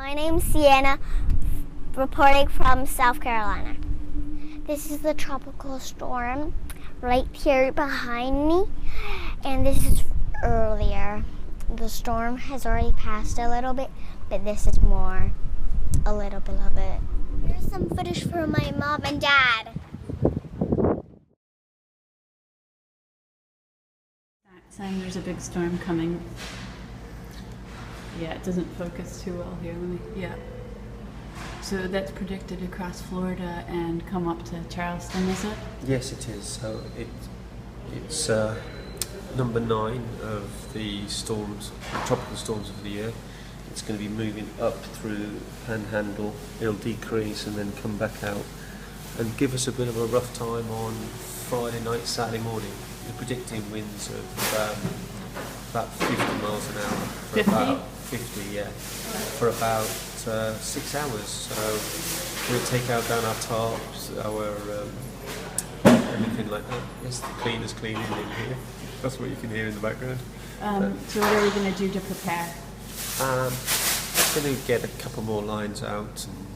My name's Sienna, reporting from South Carolina. This is the tropical storm right here behind me, and this is earlier. The storm has already passed a little bit, but this is a little bit of it. Here's some footage for my mom and dad. Saying there's a big storm coming. Yeah, it doesn't focus too well here. Yeah. So that's predicted across Florida and come up to Charleston, is it? Yes, it is. So it's number 9 of the storms, tropical storms of the year. It's going to be moving up through Panhandle. It'll decrease and then come back out and give us a bit of a rough time on Friday night, Saturday morning. We're predicting winds of about 50 miles an hour. For 50? About 50, yeah. For about 6 hours. So we'll take out down our tarps, our everything like that. Yes, the cleaners cleaning in here. That's what you can hear in the background. So what are we going to do to prepare? I'm going to get a couple more lines out and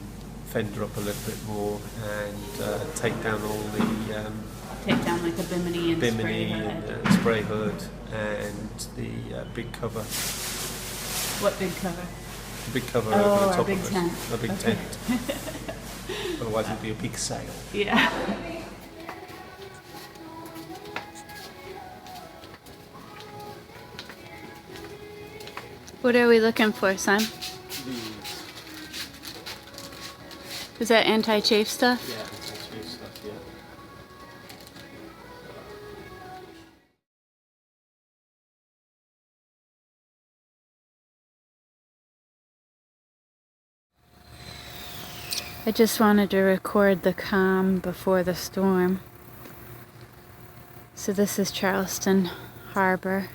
fender up a little bit more and take down all the Take down like the bimini and spray hood. And spray hood and the big cover. What big cover? The big cover over the top our big of tent. us. A big tent. Otherwise it'd be a big sail. Yeah. What are we looking for, son? Is that anti-chafe stuff? Yeah, anti-chafe stuff, yeah. I just wanted to record the calm before the storm. So this is Charleston Harbor.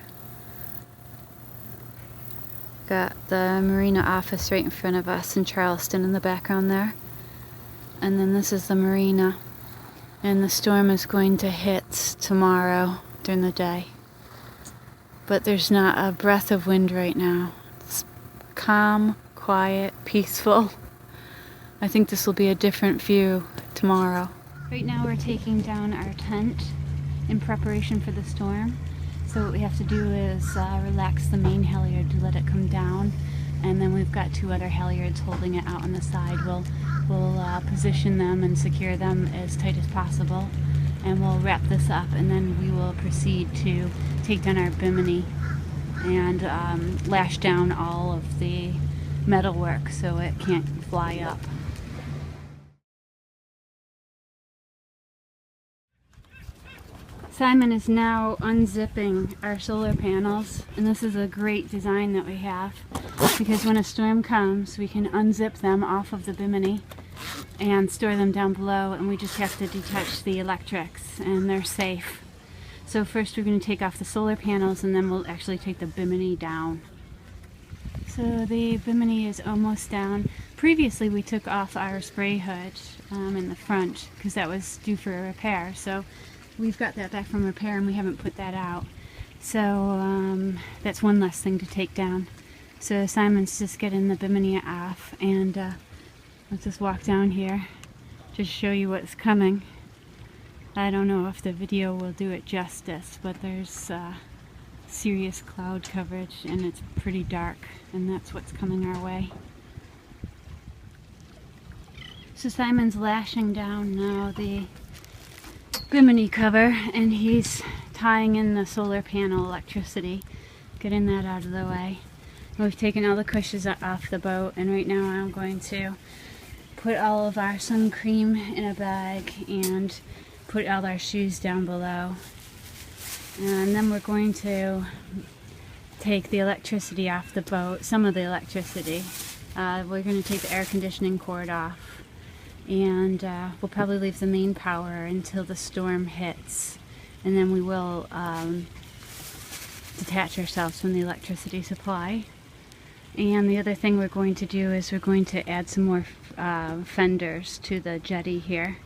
Got the Marina office right in front of us and Charleston in the background there. And then this is the Marina. And the storm is going to hit tomorrow during the day. But there's not a breath of wind right now. It's calm, quiet, peaceful. I think this will be a different view tomorrow. Right now we're taking down our tent in preparation for the storm. So what we have to do is relax the main halyard to let it come down, and then we've got 2 other halyards holding it out on the side. We'll position them and secure them as tight as possible, and we'll wrap this up, and then we will proceed to take down our bimini and lash down all of the metalwork so it can't fly up. Simon is now unzipping our solar panels, and this is a great design that we have because when a storm comes we can unzip them off of the bimini and store them down below, and we just have to detach the electrics and they're safe. So first we're going to take off the solar panels and then we'll actually take the bimini down. So the bimini is almost down. Previously we took off our spray hood in the front because that was due for a repair. So we've got that back from repair and we haven't put that out. So that's one less thing to take down. So Simon's just getting the bimini off, and let's just walk down here to show you what's coming. I don't know if the video will do it justice, but there's serious cloud coverage and it's pretty dark, and that's what's coming our way. So Simon's lashing down now the bimini cover, and he's tying in the solar panel electricity, getting that out of the way. We've taken all the cushions off the boat, and right now I'm going to put all of our sun cream in a bag and put all our shoes down below. And then we're going to take the electricity off the boat, some of the electricity. We're going to take the air conditioning cord off, and we'll probably leave the main power until the storm hits, and then we will detach ourselves from the electricity supply. And the other thing we're going to do is we're going to add some more fenders to the jetty here.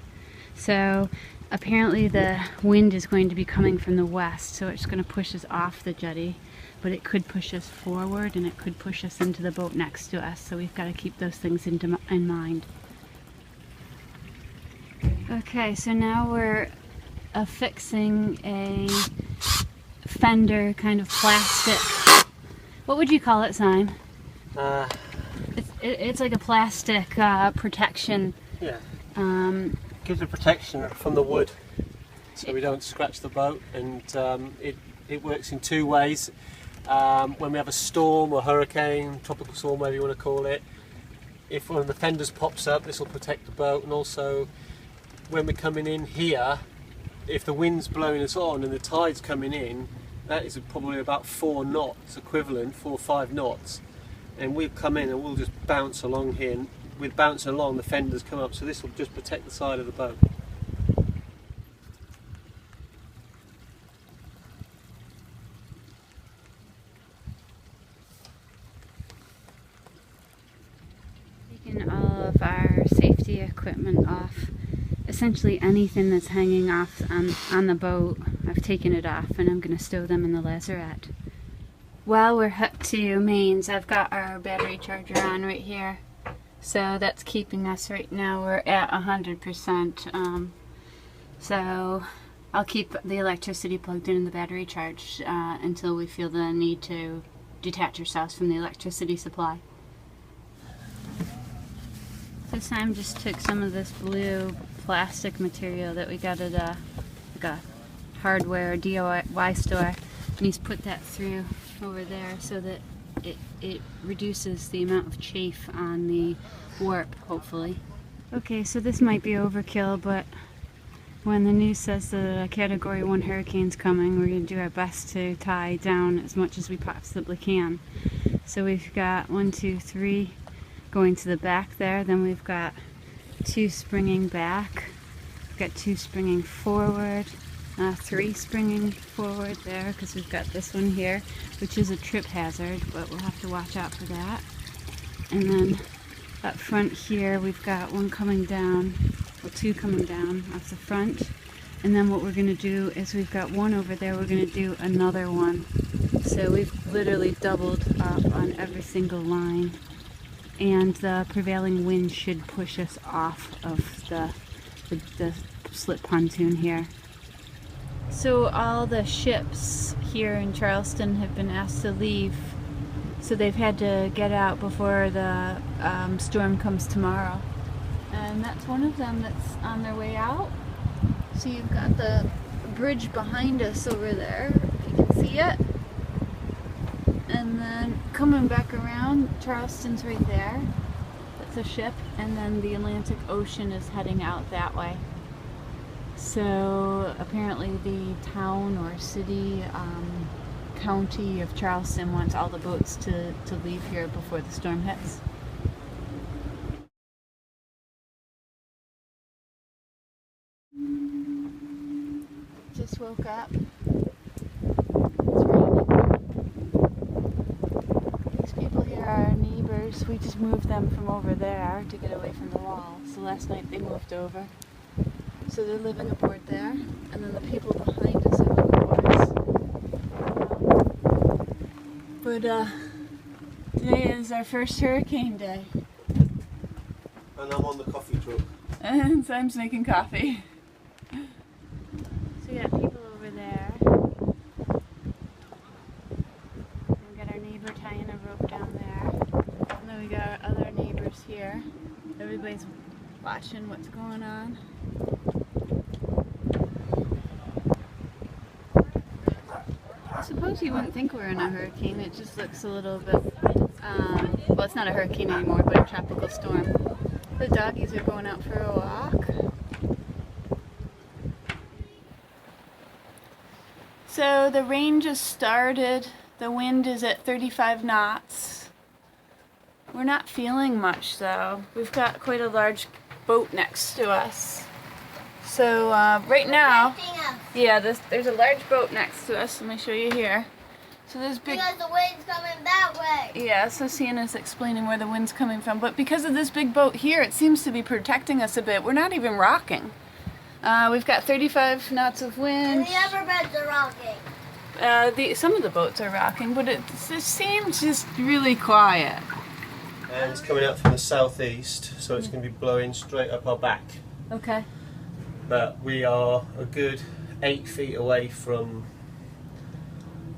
So apparently the wind is going to be coming from the west, so it's going to push us off the jetty, but it could push us forward and it could push us into the boat next to us, so we've got to keep those things in mind. Okay, so now we're affixing a fender kind of plastic. What would you call it, Simon? It's like a plastic protection. Yeah. Gives a protection from the wood, so we don't scratch the boat, and it works in two ways. When we have a storm or hurricane, tropical storm, whatever you want to call it, if one of the fenders pops up, this will protect the boat. And also, when we're coming in here, if the wind's blowing us on and the tide's coming in, that is probably about 4 knots equivalent, 4 or 5 knots, and we'll come in and we'll just bounce along here, and with bouncing along the fenders come up, so this will just protect the side of the boat. Taking all of our safety equipment off. Essentially anything that's hanging off on the boat, I've taken it off, and I'm going to stow them in the lazarette. While we're hooked to mains, I've got our battery charger on right here. So that's keeping us right now, we're at 100%. So I'll keep the electricity plugged in and the battery charged until we feel the need to detach ourselves from the electricity supply. So Simon just took some of this blue plastic material that we got at a hardware DIY store, and he's put that through over there so that it reduces the amount of chafe on the warp, hopefully. Okay, so this might be overkill, but when the news says that a Category 1 hurricane's coming, we're going to do our best to tie down as much as we possibly can. So we've got 1, 2, 3 going to the back there, then we've got 2 springing back, we've got 2 springing forward, 3 springing forward there, because we've got this one here, which is a trip hazard, but we'll have to watch out for that. And then up front here, we've got 1 coming down, well, 2 coming down off the front. And then what we're going to do is we've got 1 over there, we're going to do another one. So we've literally doubled up on every single line. And the prevailing wind should push us off of the slip pontoon here. So all the ships here in Charleston have been asked to leave, so they've had to get out before the storm comes tomorrow. And that's one of them that's on their way out. So you've got the bridge behind us over there, if you can see it. And then coming back around, Charleston's right there. That's a ship. And then the Atlantic Ocean is heading out that way. So apparently the town or city, county of Charleston wants all the boats to leave here before the storm hits. Just woke up. It's raining. These people here are our neighbors. We just moved them from over there to get away from the wall. So last night they moved over. So they're living aboard there, and then the people behind us are living aboard. But today is our first hurricane day. And I'm on the coffee truck. And Sam's making coffee. So we got people over there. We got our neighbor tying a rope down there. And then we got our other neighbors here. Everybody's watching what's going on. I suppose you wouldn't think we're in a hurricane. It just looks a little bit, well, it's not a hurricane anymore, but a tropical storm. The doggies are going out for a walk. So the rain just started. The wind is at 35 knots. We're not feeling much though. We've got quite a large boat next to us. So right now, yeah, there's a large boat next to us. Let me show you here. So there's big. Because the wind's coming that way. Yeah, so Sienna's explaining where the wind's coming from. But because of this big boat here, it seems to be protecting us a bit. We're not even rocking. We've got 35 knots of wind. And the other beds are rocking. Some of the boats are rocking, but it seems just really quiet. And it's coming out from the southeast, so it's going to be blowing straight up our back. Okay. But we are a good 8 feet away from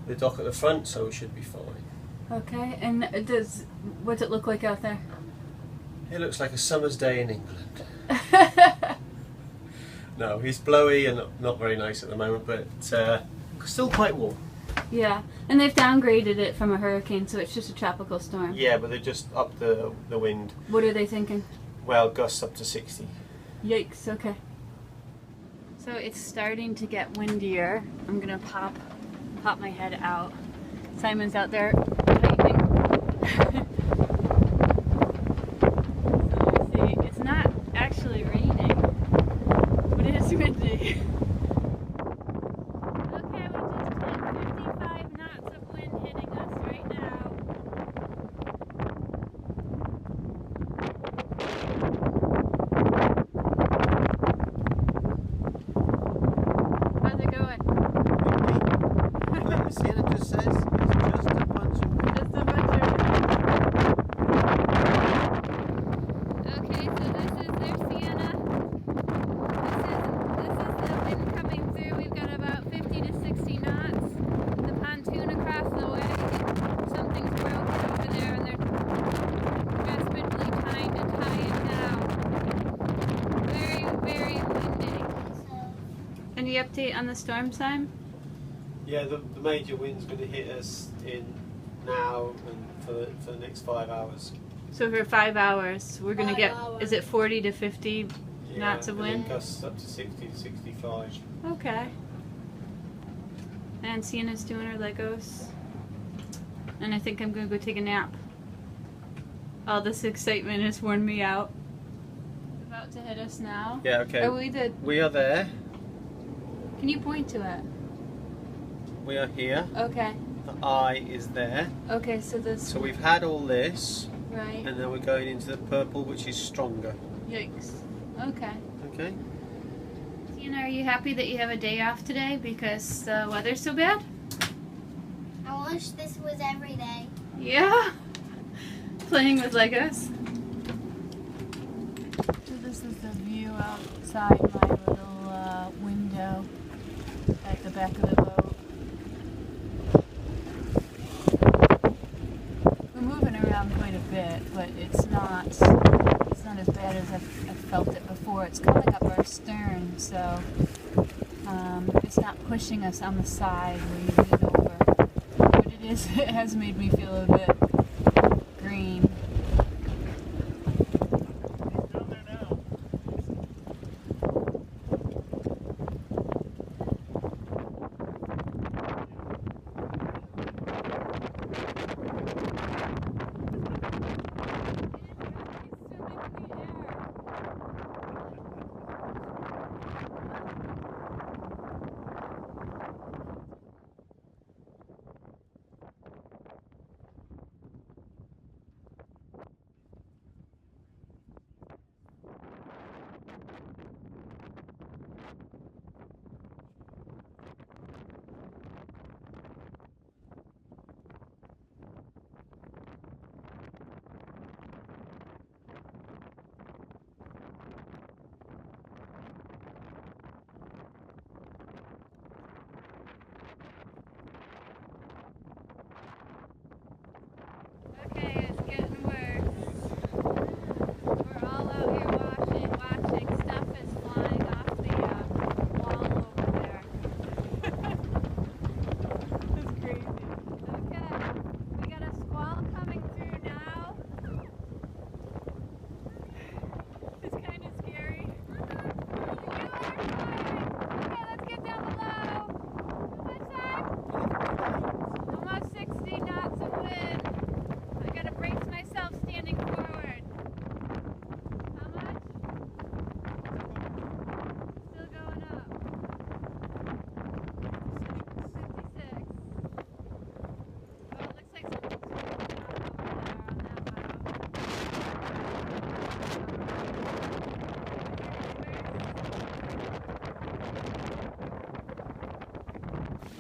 the dock at the front, so we should be fine. Okay, and what's it look like out there? It looks like a summer's day in England. No, it's blowy and not very nice at the moment, but still quite warm. Yeah, and they've downgraded it from a hurricane, so it's just a tropical storm. Yeah, but they just upped the wind. What are they thinking? Well, gusts up to 60. Yikes, okay. So it's starting to get windier. I'm gonna pop my head out. Simon's out there typing. So let's see, it's not actually raining, but it is windy. Okay, we just hit 55 knots of wind hitting us right now. How's it going? Sienna just says it's just a bunch of wind. Just a bunch of Okay, so there's Sienna. This is the wind coming through. We've got about 50 to 60 knots. The pontoon across the way. Something's broken over there and they're desperately trying to tie it down. Very, very windy. Any update on the storm sign? Yeah, the major wind's going to hit us in now and for the next 5 hours. So for 5 hours, we're gonna 5 get, hours. is it 40 to 50 knots of and then wind? gusts up to 60 to 65. Okay. And Sienna's doing her Legos. And I think I'm gonna go take a nap. All this excitement has worn me out. It's about to hit us now. Yeah, okay. Oh, we did. We are there. Can you point to it? We are here. Okay. The eye is there. Okay, so this. So we've had all this, Right. and then we're going into the purple, which is stronger. Yikes. Okay. Okay. Sienna, are you happy that you have a day off today because the weather's so bad? I wish this was every day. Yeah. Playing with Legos. So this is the view outside my little window at the back of the boat. We're moving around quite a bit, but it's not as bad as I've felt it before. It's coming up our stern, so it's not pushing us on the side where you lean over. But it has made me feel a bit green.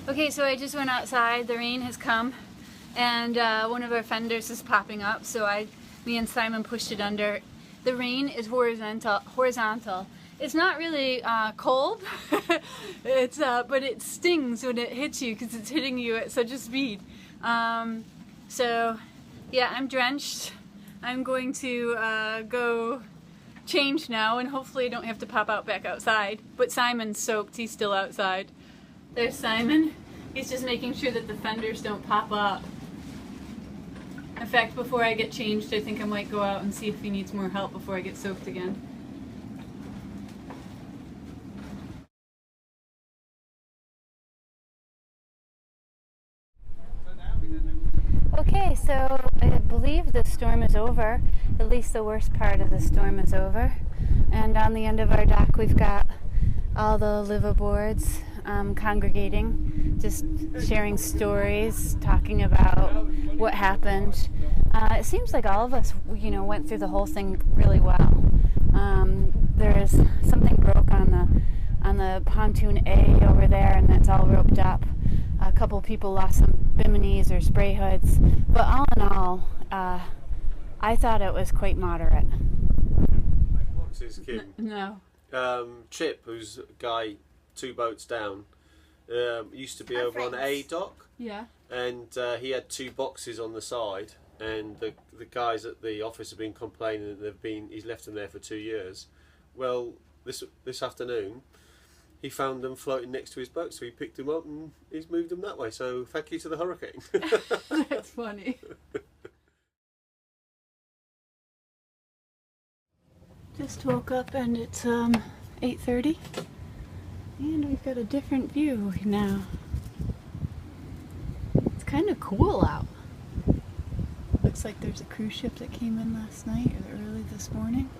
Okay, so I just went outside. The rain has come, and one of our fenders is popping up. So me and Simon pushed it under. The rain is horizontal. It's not really cold. But it stings when it hits you because it's hitting you at such a speed. So yeah, I'm drenched. I'm going to go change now, and hopefully I don't have to pop out back outside. But Simon's soaked. He's still outside. There's Simon. He's just making sure that the fenders don't pop up. In fact, before I get changed, I think I might go out and see if he needs more help before I get soaked again. Okay, so I believe the storm is over. At least the worst part of the storm is over. And on the end of our dock, we've got all the liveaboards congregating, just sharing stories, talking about what happened. It seems like all of us, went through the whole thing really well. There's something broke on the pontoon A over there, and that's all roped up. A couple people lost some biminis or spray hoods, but all in all, I thought it was quite moderate. What's his Kim? No. Chip, who's a guy 2 boats down, used to be over on A dock. Yeah. And he had 2 boxes on the side, and the guys at the office have been complaining that he's left them there for 2 years. Well, this afternoon, he found them floating next to his boat, so he picked them up and he's moved them that way. So thank you to the hurricane. That's funny. Just woke up and it's 8:30, and we've got a different view now. It's kind of cool out. Looks like there's a cruise ship that came in last night or early this morning.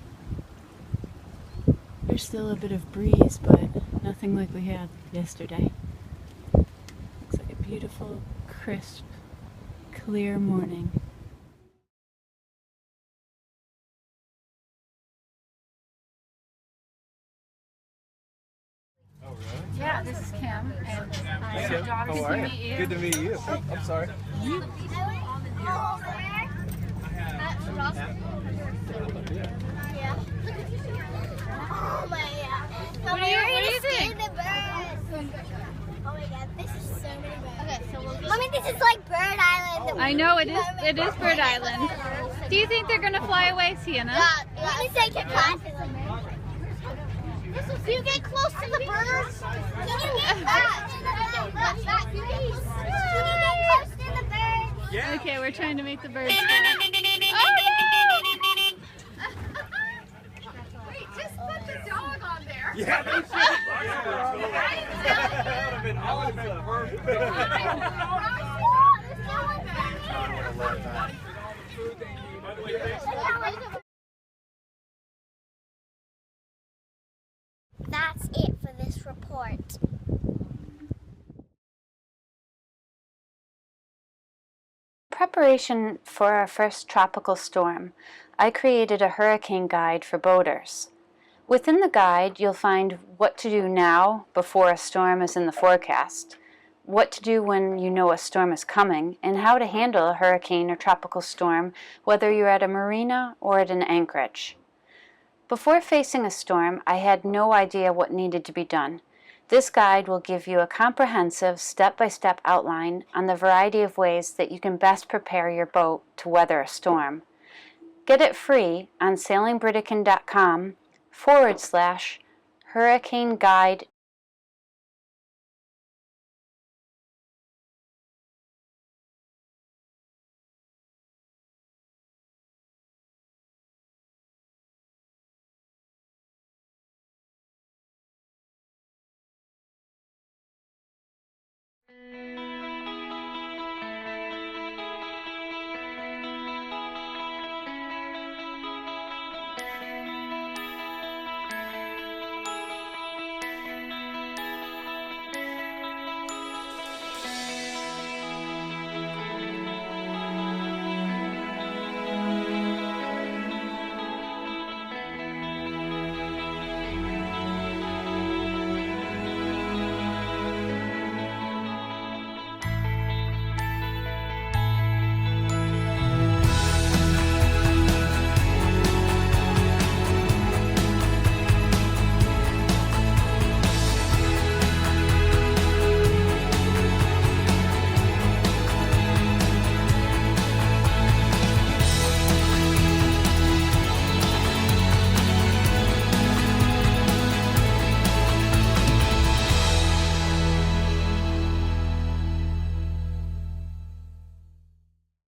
There's still a bit of breeze, but nothing like we had yesterday. Looks like a beautiful, crisp, clear morning. Oh, really? Yeah, this is Kim, and Kim, how are you? Good to meet you. Oh, I'm sorry. Oh my god. What do you think? Oh my god, this is so many birds. Okay, so Mommy, this is like Bird Island. I know it is. It is Bird Island. Do you think they're gonna fly away, Sienna? Let me take your class. Can you get close to the birds? Can you get that? Can you get close to the birds? Yeah. Okay, we're trying to make the birds. Wait, just put the dog on there. Yeah, they should. That would have been That's it for this report. Preparation for our first tropical storm, I created a hurricane guide for boaters. Within the guide, you'll find what to do now before a storm is in the forecast, what to do when you know a storm is coming, and how to handle a hurricane or tropical storm, whether you're at a marina or at an anchorage. Before facing a storm, I had no idea what needed to be done. This guide will give you a comprehensive step-by-step outline on the variety of ways that you can best prepare your boat to weather a storm. Get it free on sailingbritain.com/hurricane guide.